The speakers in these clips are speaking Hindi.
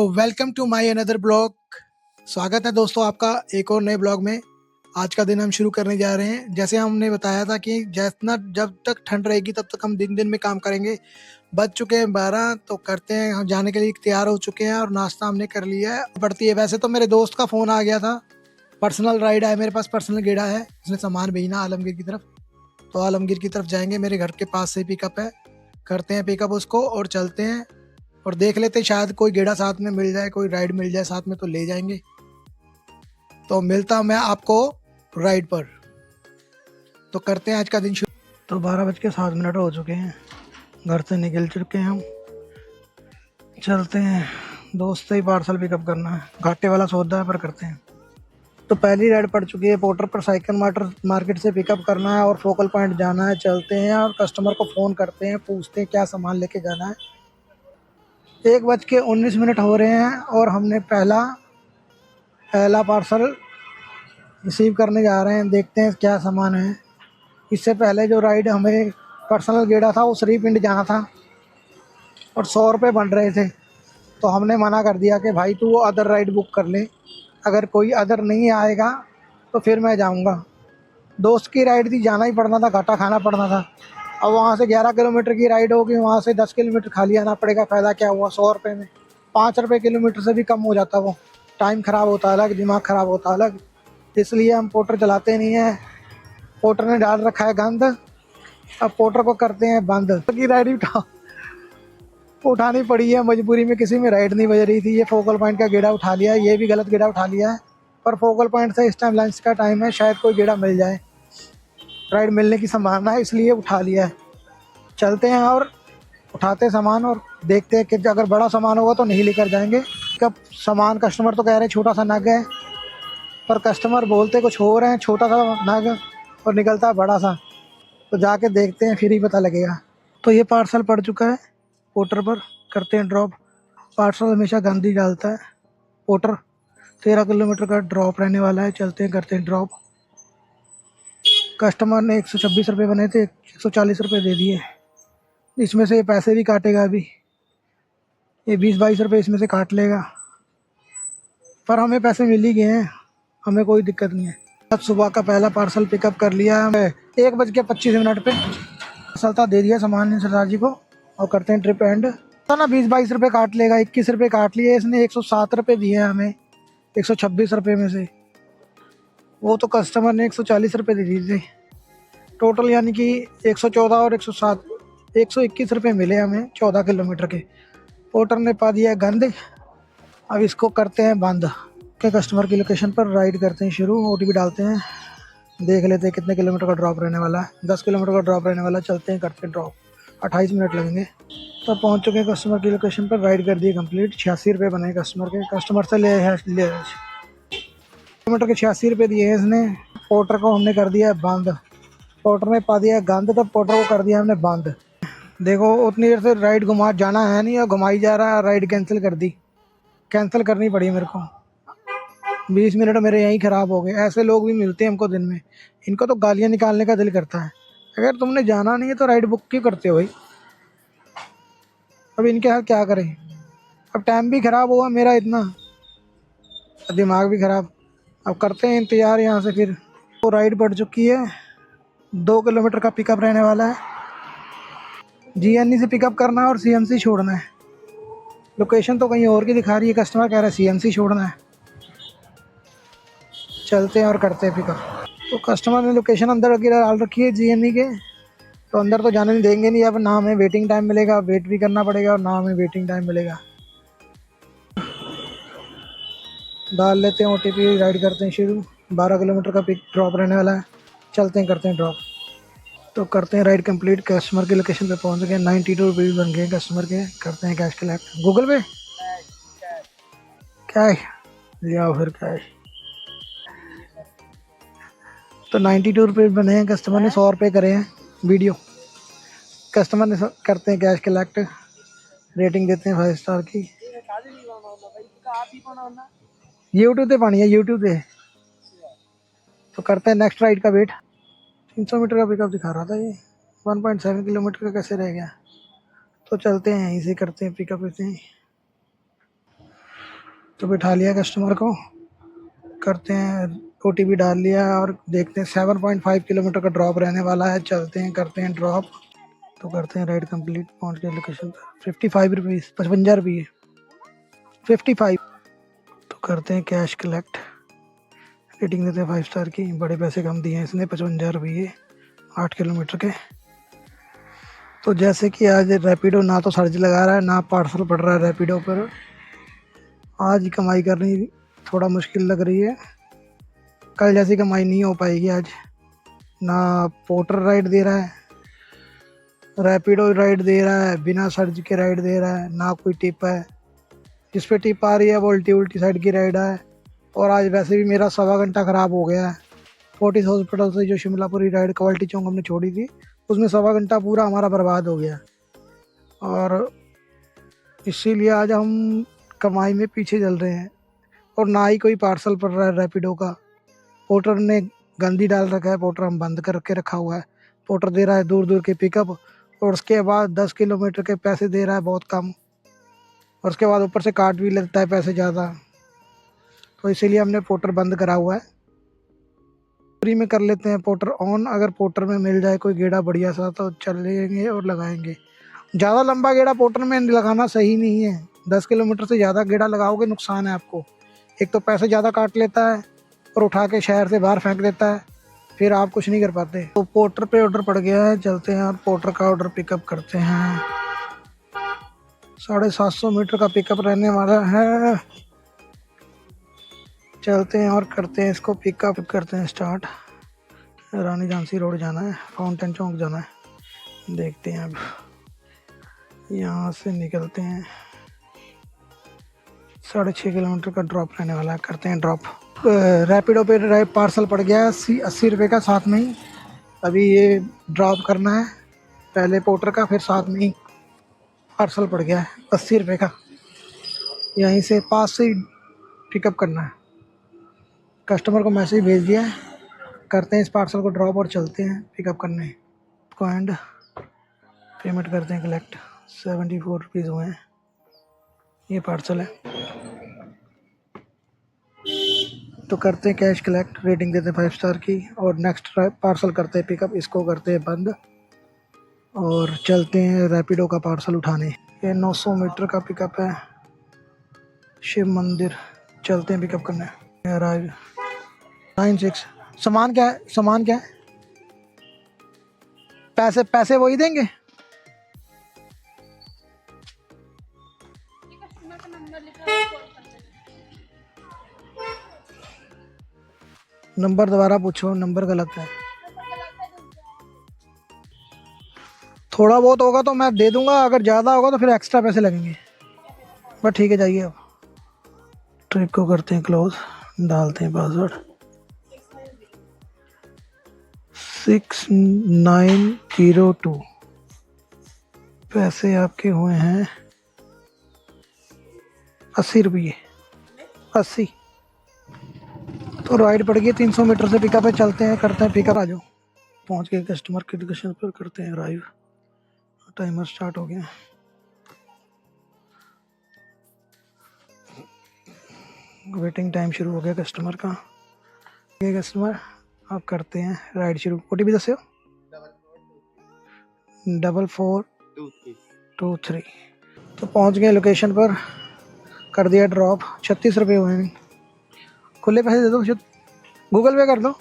Welcome to my another blog. स्वागत है दोस्तों आपका एक और नए ब्लॉग में। आज का दिन हम शुरू करने जा रहे हैं। जैसे हमने बताया था कि जितना जब तक ठंड रहेगी तब तक हम दिन दिन में काम करेंगे। बज चुके हैं 12, तो करते हैं, हम जाने के लिए तैयार हो चुके हैं और नाश्ता हमने कर लिया है। पड़ती है वैसे तो मेरे दोस्त का फ़ोन आ गया था, पर्सनल राइड है मेरे पास, पर्सनल गेड़ा है, उसने सामान भेजना आलमगीर की तरफ। तो आलमगीर की तरफ जाएंगे, मेरे घर के पास से पिकअप है, करते हैं पिकअप उसको और चलते हैं। और देख लेते हैं शायद कोई गेड़ा साथ में मिल जाए, कोई राइड मिल जाए साथ में तो ले जाएंगे। तो मिलता हूँ मैं आपको राइड पर। तो करते हैं आज का दिन शुरू। तो 12:07 हो चुके हैं, घर से निकल चुके हैं हम। चलते हैं, दोस्त से ही पार्सल पिकअप करना है, घाटे वाला सौदा है पर करते हैं। तो पहली राइड पड़ चुकी है, पोर्टर पर साइकिल मार्केट से पिकअप करना है और फोकल पॉइंट जाना है। चलते हैं और कस्टमर को फ़ोन करते हैं, पूछते हैं क्या सामान लेके जाना है। 1:19 हो रहे हैं और हमने पहला पार्सल रिसीव करने जा रहे हैं। देखते हैं क्या सामान है। इससे पहले जो राइड हमें पर्सनल गेड़ा था वो श्रीपिंड जाना था और 100 रुपये बन रहे थे। तो हमने मना कर दिया कि भाई तू अदर राइड बुक कर ले, अगर कोई अदर नहीं आएगा तो फिर मैं जाऊंगा। दोस्त की राइड थी, जाना ही पड़ना था, घाटा खाना पड़ना था। अब वहाँ से 11 किलोमीटर की राइड होगी, वहाँ से 10 किलोमीटर खाली आना पड़ेगा। फ़ायदा क्या हुआ 100 रुपये में? 5 रुपये किलोमीटर से भी कम हो जाता। वो टाइम ख़राब होता अलग, दिमाग ख़राब होता अलग। इसलिए हम पोर्टर चलाते नहीं हैं। पोर्टर ने डाल रखा है गंद, अब पोर्टर को करते हैं बंद। की राइड उठानी पड़ी है मजबूरी में, किसी में राइड नहीं बज रही थी। ये फोकल पॉइंट का गेड़ा उठा लिया है, ये भी गलत गेड़ा उठा लिया है। पर फोकल पॉइंट से इस टाइम लंच का टाइम है, शायद कोई गेड़ा मिल जाए, राइड मिलने की संभावना है, इसलिए उठा लिया है। चलते हैं और उठाते हैं सामान और देखते हैं कि अगर बड़ा सामान होगा तो नहीं लेकर जाएंगे। कब सामान कस्टमर तो कह रहे हैं छोटा सा नग है, पर कस्टमर बोलते कुछ हो रहे हैं, छोटा सा नग और निकलता है बड़ा सा। तो जाके देखते हैं, फिर ही पता लगेगा। तो ये पार्सल पड़ चुका है पोर्टर पर, करते हैं ड्रॉप। पार्सल हमेशा गंद ही डालता है पोर्टर। 13 किलोमीटर का ड्रॉप रहने वाला है, चलते हैं करते हैं ड्रॉप। कस्टमर ने 126 रुपये बने थे, 140 रुपये दे दिए। इसमें से पैसे भी काटेगा अभी, ये 20-22 रुपये इसमें से काट लेगा, पर हमें पैसे मिल ही गए हैं, हमें कोई दिक्कत नहीं है। आज सुबह का पहला पार्सल पिकअप कर लिया है 1:25 पे। पार्सल दे दिया सामान सरदार जी को और करते हैं ट्रिप एंड। तो ना 20-22 रुपये काट लेगा, 21 रुपये काट लिए इसने, 107 रुपये दिए हैं हमें 126 रुपये में से। वो तो कस्टमर ने 140 रुपये दे दिए थे टोटल, यानी कि 114 और 107, 121 रुपये मिले हमें 14 किलोमीटर के। पोर्टर ने पा दिया गंद, अब इसको करते हैं बंद के। कस्टमर की लोकेशन पर राइड करते हैं शुरू, OTP डालते हैं, देख लेते हैं कितने किलोमीटर का ड्रॉप रहने वाला है। 10 किलोमीटर का ड्रॉप रहने वाला है, चलते हैं करते हैं ड्रॉप। 28 मिनट लगेंगे। तो पहुंच चुके हैं कस्टमर की लोकेशन पर, राइड कर दी कंप्लीट। 86 रुपये बने कस्टमर के, कस्टमर से ले किलोमीटर के 86 रुपये दिए हैं इसने। पोर्टर को हमने कर दिया बंद, पोर्टर ने पा दिया गंद, तो पोर्टर को कर दिया हमने बंद। देखो उतनी देर से राइड घुमा जाना है नहीं और घुमाई जा रहा है, राइड कैंसिल कर दी, कैंसिल करनी पड़ी मेरे को। 20 मिनट मेरे यहीं ख़राब हो गए। ऐसे लोग भी मिलते हैं हमको दिन में, इनको तो गालियाँ निकालने का दिल करता है। अगर तुमने जाना नहीं है तो राइड बुक क्यों करते हो भाई? अब इनके साथ क्या करें? अब टाइम भी ख़राब हुआ मेरा इतना, दिमाग भी ख़राब। अब करते हैं इंतज़ार यहाँ से फिर। तो राइड बढ़ चुकी है, 2 किलोमीटर का पिकअप रहने वाला है। GNE से पिकअप करना है और CMC छोड़ना है। लोकेशन तो कहीं और की दिखा रही है, कस्टमर कह रहा है CMC छोड़ना है। चलते हैं और करते हैं पिकअप। तो कस्टमर ने लोकेशन अंदर वगैरह डाल रखी है GNE के, तो अंदर तो जाने नहीं देंगे नहीं। अब ना हमें वेटिंग टाइम मिलेगा, वेट भी करना पड़ेगा, और ना हमें वेटिंग टाइम मिलेगा। डाल लेते हैं OTP, राइड करते हैं शुरू। 12 किलोमीटर का पिक ड्रॉप रहने वाला है, चलते हैं करते हैं ड्रॉप। तो करते हैं राइड कंप्लीट, कस्टमर की लोकेशन पे पहुंच गए। 92 रुपीज़ बन गए कस्टमर के, करते हैं कैश कलेक्ट। गूगल पे कैश लिया फिर कैश। तो 92 रुपीज़ बने हैं, कस्टमर ने 100 रुपये करे हैं वीडियो। कस्टमर ने करते हैं कैश कलेक्ट, रेटिंग देते हैं 5 स्टार की। यूट्यूब पे पानी है, यूट्यूब पे। तो करते हैं नेक्स्ट राइड का वेट। 300 मीटर का पिकअप दिखा रहा था, ये 1.7 किलोमीटर का कैसे रह गया? तो चलते हैं यहीं से, करते हैं पिकअप इसे। तो बिठा लिया कस्टमर को, करते हैं OTP डाल लिया और देखते हैं 7.5 किलोमीटर का ड्रॉप रहने वाला है। चलते हैं, करते हैं ड्रॉप, तो करते हैं राइड कंप्लीट। पहुंच गए लोकेशन पर। 55 रुपीज़, 55 रुपये, 55। तो करते हैं कैश कलेक्ट, रेटिंग देते हैं 5 स्टार की। बड़े पैसे कम दिए हैं इसने, 55 रुपये 8 किलोमीटर के। तो जैसे कि आज रैपिडो ना तो सर्च लगा रहा है ना पार्सल पड़ रहा है रैपिडो पर, आज कमाई करनी थोड़ा मुश्किल लग रही है। कल जैसी कमाई नहीं हो पाएगी आज। ना पोर्टर राइड दे रहा है, रैपिडो राइड दे रहा है, बिना सर्च के राइड दे रहा है, ना कोई टिप है। जिस पे टिप आ रही है वो उल्टी उल्टी साइड की राइड है। और आज वैसे भी मेरा 1.25 घंटा ख़राब हो गया है। फोर्टिस हॉस्पिटल से जो शिमलापुरी राइड क्वालिटी चौक हमने छोड़ी थी, उसमें 1.25 घंटा पूरा हमारा बर्बाद हो गया। और इसीलिए आज हम कमाई में पीछे चल रहे हैं। और ना ही कोई पार्सल पड़ रहा है रैपिडो का। पोर्टर ने गंदी डाल रखा है, पोर्टर हम बंद करके रखा हुआ है। पोर्टर दे रहा है दूर दूर के पिकअप, और उसके बाद 10 किलोमीटर के पैसे दे रहा है बहुत कम, और उसके बाद ऊपर से काट भी लेता है पैसे ज़्यादा। तो इसीलिए हमने पोर्टर बंद करा हुआ है। फ्री में कर लेते हैं पोर्टर ऑन। अगर पोर्टर में मिल जाए कोई गेड़ा बढ़िया सा तो चलेंगे और लगाएंगे। ज़्यादा लंबा गेड़ा पोर्टर में लगाना सही नहीं है। 10 किलोमीटर से ज़्यादा गेड़ा लगाओगे नुकसान है आपको। एक तो पैसे ज़्यादा काट लेता है और उठा के शहर से बाहर फेंक देता है, फिर आप कुछ नहीं कर पाते। तो पोर्टर पे ऑर्डर पड़ गया है, चलते हैं और पोर्टर का ऑर्डर पिकअप करते हैं। 750 मीटर का पिकअप रहने वाला है। चलते हैं और करते हैं इसको पिकअप, करते हैं स्टार्ट। रानी झांसी रोड जाना है, फाउंटेन चौक जाना है। देखते हैं अब यहाँ से निकलते हैं। 6.5 किलोमीटर का ड्रॉप रहने वाला है, करते हैं ड्रॉप। रैपिडो पे पार्सल पड़ गया 80 रुपये का साथ में ही। अभी ये ड्रॉप करना है, पहले पोर्टर का फिर साथ में ही पार्सल पड़ गया है 80 रुपये का। यहीं से पास से ही पिकअप करना है। कस्टमर को मैसेज भेज दिया है, करते हैं इस पार्सल को ड्रॉप और चलते हैं पिकअप करने को। एंड पेमेंट करते हैं कलेक्ट। 74 रुपीज़ हुए हैं। ये पार्सल है, तो करते हैं कैश कलेक्ट, रेटिंग देते हैं 5 स्टार की। और नेक्स्ट पार्सल करते हैं पिकअप, इसको करते हैं बंद और चलते हैं रैपिडो का पार्सल उठाने। ये 900 मीटर का पिकअप है, शिव मंदिर। चलते हैं पिकअप करने। 96। सामान क्या है, सामान क्या है? पैसे पैसे वही देंगे। नंबर दोबारा पूछो, नंबर गलत है। थोड़ा बहुत होगा तो मैं दे दूंगा, अगर ज़्यादा होगा तो फिर एक्स्ट्रा पैसे लगेंगे। बस ठीक है, जाइए अब। ट्रिप को करते हैं क्लोज, डालते हैं पासवर्ड 6902। पैसे आपके हुए हैं 80 रुपये, 80। तो राइड पड़ गई 300 मीटर से पिकअप है। चलते हैं, करते हैं पिकअप। आ जाओ, पहुँच गए कस्टमर के लोकेशन पर, करते हैं ड्राइव। टाइमर स्टार्ट हो गया। वेटिंग टाइम शुरू हो गया कस्टमर का। ये कस्टमर, आप करते हैं राइड शुरू। OTP दस्यो 4423। तो पहुंच गए लोकेशन पर, कर दिया ड्रॉप। 36 रुपये हुए हैं। खुले पैसे दे दो, गूगल पे कर दो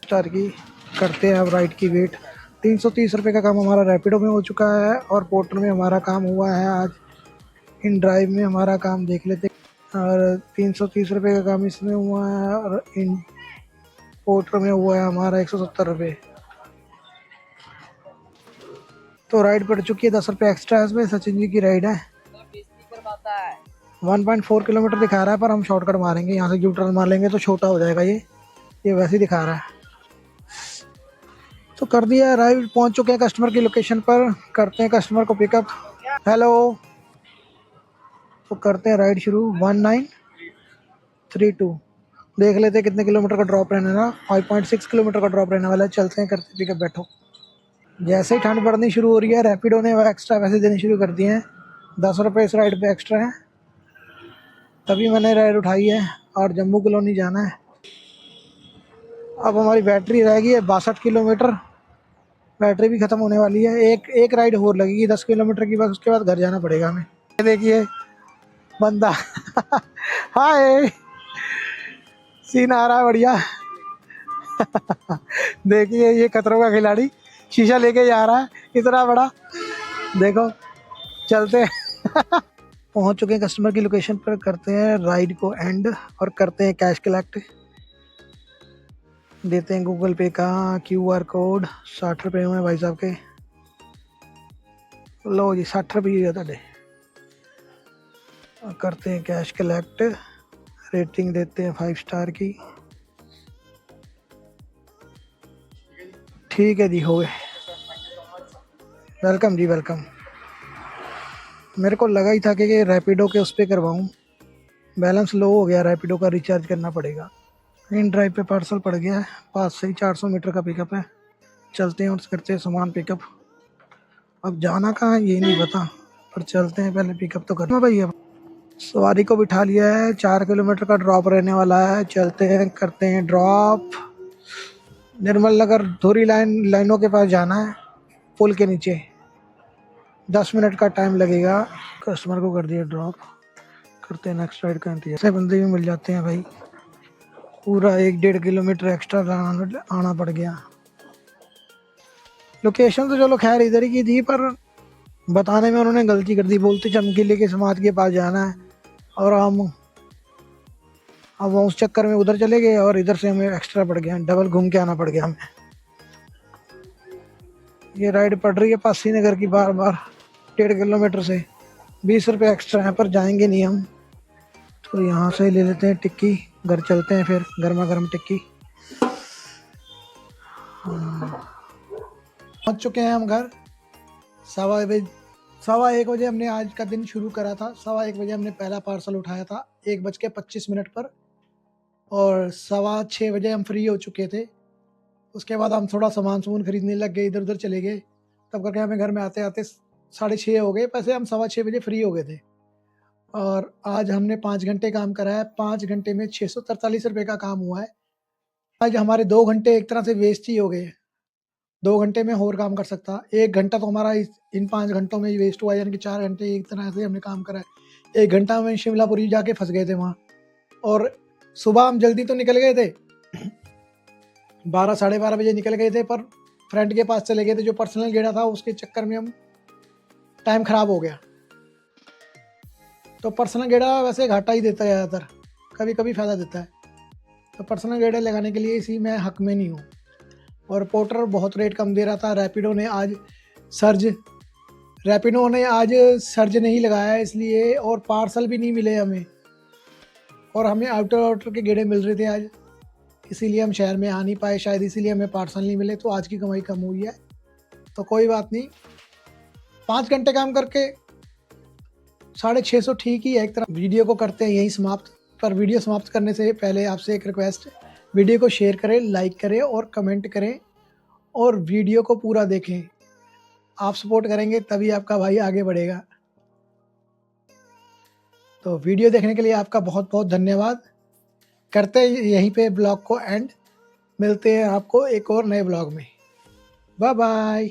स्टार की। करते हैं अब राइड की वेट। 330 रुपये का काम हमारा रैपिडो में हो चुका है और पोर्टर में हमारा काम हुआ है। आज इन ड्राइव में हमारा काम देख लेते। और 330 रुपये का काम इसमें हुआ है और इन पोर्टर में हुआ है हमारा 170 रुपये। तो राइड पड़ चुकी है 10 रुपये एक्स्ट्रा। इसमें सचिन जी की राइड है। 1.4 किलोमीटर दिखा रहा है, पर हम शॉर्टकट मारेंगे। यहाँ से यू टर्न मार लेंगे तो छोटा हो जाएगा। ये वैसे ही दिखा रहा है। तो कर दिया राइड, पहुँच चुके हैं कस्टमर की लोकेशन पर। करते हैं कस्टमर को पिकअप। हेलो, तो करते हैं राइड शुरू। 1932। देख लेते हैं कितने किलोमीटर का ड्रॉप रहने ना। 5.6 किलोमीटर का ड्रॉप रहने वाला है। चलते हैं, करते पिकअप। बैठो। जैसे ही ठंड पड़नी शुरू हो रही है, रैपिडो ने एक्स्ट्रा पैसे देने शुरू कर दिए हैं। 10 रुपये इस राइड पे एक्स्ट्रा है। तभी मैंने राइड उठाई है और जम्मू कॉलोनी जाना है। अब हमारी बैटरी रह गई है 62 किलोमीटर, बैटरी भी ख़त्म होने वाली है। एक एक राइड और लगेगी 10 किलोमीटर की, बस उसके बाद घर जाना पड़ेगा हमें। ये देखिए बंदा हाय, सीन आ रहा है बढ़िया। देखिए ये खतरों का खिलाड़ी शीशा लेके जा रहा है इतना बड़ा, देखो चलते हैं। पहुंच चुके हैं कस्टमर की लोकेशन पर, करते हैं राइड को एंड और करते हैं कैश कलेक्ट। देते हैं गूगल पे का QR कोड। 60 रुपये हुए भाई साहब के। लो जी 60 रुपये हुए ਤੁਹਾਡੇ। करते हैं कैश कलेक्ट। रेटिंग देते हैं 5 स्टार की। ठीक है जी, हो गए। वेलकम जी वेलकम। मेरे को लगा ही था कि रैपिडो के उस पर करवाऊँ, बैलेंस लो हो गया, रैपिडो का रिचार्ज करना पड़ेगा। इन ड्राइव पे पार्सल पड़ गया है, पास से ही 400 मीटर का पिकअप है। चलते हैं और करते हैं सामान पिकअप। अब जाना कहाँ है ये नहीं पता, पर चलते हैं, पहले पिकअप तो करना भाई। अब सवारी को बिठा लिया है, 4 किलोमीटर का ड्रॉप रहने वाला है। चलते हैं करते हैं ड्रॉप। निर्मल नगर धुरी लाइनों के पास जाना है, पुल के नीचे। 10 मिनट का टाइम लगेगा। कस्टमर को कर दिया ड्रॉप, करते हैं नेक्स्ट राइड का इंतजार। ऐसे बंदे भी मिल जाते हैं भाई। पूरा 1-1.5 किलोमीटर एक्स्ट्रा आना पड़ गया। लोकेशन तो चलो खैर इधर ही की थी, पर बताने में उन्होंने गलती कर दी। बोलते चमकीले के समाज के पास जाना है, और हम अब उस चक्कर में उधर चले गए और इधर से हमें एक्स्ट्रा पड़ गया, डबल घूम के आना पड़ गया हमें। ये राइड पड़ रही है पासी नगर की, बार बार 1.5 किलोमीटर से 20 रुपये एक्स्ट्रा है, पर जाएंगे नहीं हम, तो यहाँ से ले लेते हैं टिक्की। घर चलते हैं फिर, गर्मा गर्म टिक्की। पहुँच चुके हैं हम घर। 1:15 बजे हमने आज का दिन शुरू करा था। 1:15 बजे हमने पहला पार्सल उठाया था, 1:25 पर, और 6:15 बजे हम फ्री हो चुके थे। उसके बाद हम थोड़ा सामान खरीदने लग गए, इधर उधर चले गए। तब करके हमें घर में आते आते 6:30 हो गए। वैसे हम 6:15 बजे फ्री हो गए थे। और आज हमने 5 घंटे काम करा है। 5 घंटे में 643 रुपये का काम हुआ है। आज हमारे 2 घंटे एक तरह से वेस्ट ही हो गए। 2 घंटे में और काम कर सकता, 1 घंटा तो हमारा इन 5 घंटों में ही वेस्ट हुआ, यानी कि 4 घंटे एक तरह से हमने काम करा है। 1 घंटा में शिमलापुरी जाके फंस गए थे वहाँ। और सुबह हम जल्दी तो निकल गए थे, 12 साढ़े 12 बजे निकल गए थे, पर फ्रेंड के पास चले गए थे जो पर्सनल गेड़ा था, उसके चक्कर में हम टाइम ख़राब हो गया। तो पर्सनल गेड़ा वैसे घाटा ही देता है ज़्यादातर, कभी कभी फ़ायदा देता है। तो पर्सनल गेड़ा लगाने के लिए इसी मैं हक में नहीं हूँ। और पोर्टर बहुत रेट कम दे रहा था। रैपिडो ने आज सर्ज नहीं लगाया इसलिए, और पार्सल भी नहीं मिले हमें, और हमें आउटर के गेड़े मिल रहे थे आज, इसीलिए हम शहर में आ नहीं पाए शायद, इसीलिए हमें पार्सल नहीं मिले। तो आज की कमाई कम हुई है, तो कोई बात नहीं। 5 घंटे काम करके 650 ठीक ही है एक तरह। वीडियो को करते हैं यहीं समाप्त। पर वीडियो समाप्त करने से पहले आपसे एक रिक्वेस्ट, वीडियो को शेयर करें, लाइक करें और कमेंट करें, और वीडियो को पूरा देखें। आप सपोर्ट करेंगे तभी आपका भाई आगे बढ़ेगा। तो वीडियो देखने के लिए आपका बहुत बहुत धन्यवाद। करते हैं यहीं पे ब्लॉग को एंड। मिलते हैं आपको एक और नए ब्लॉग में। Bye bye.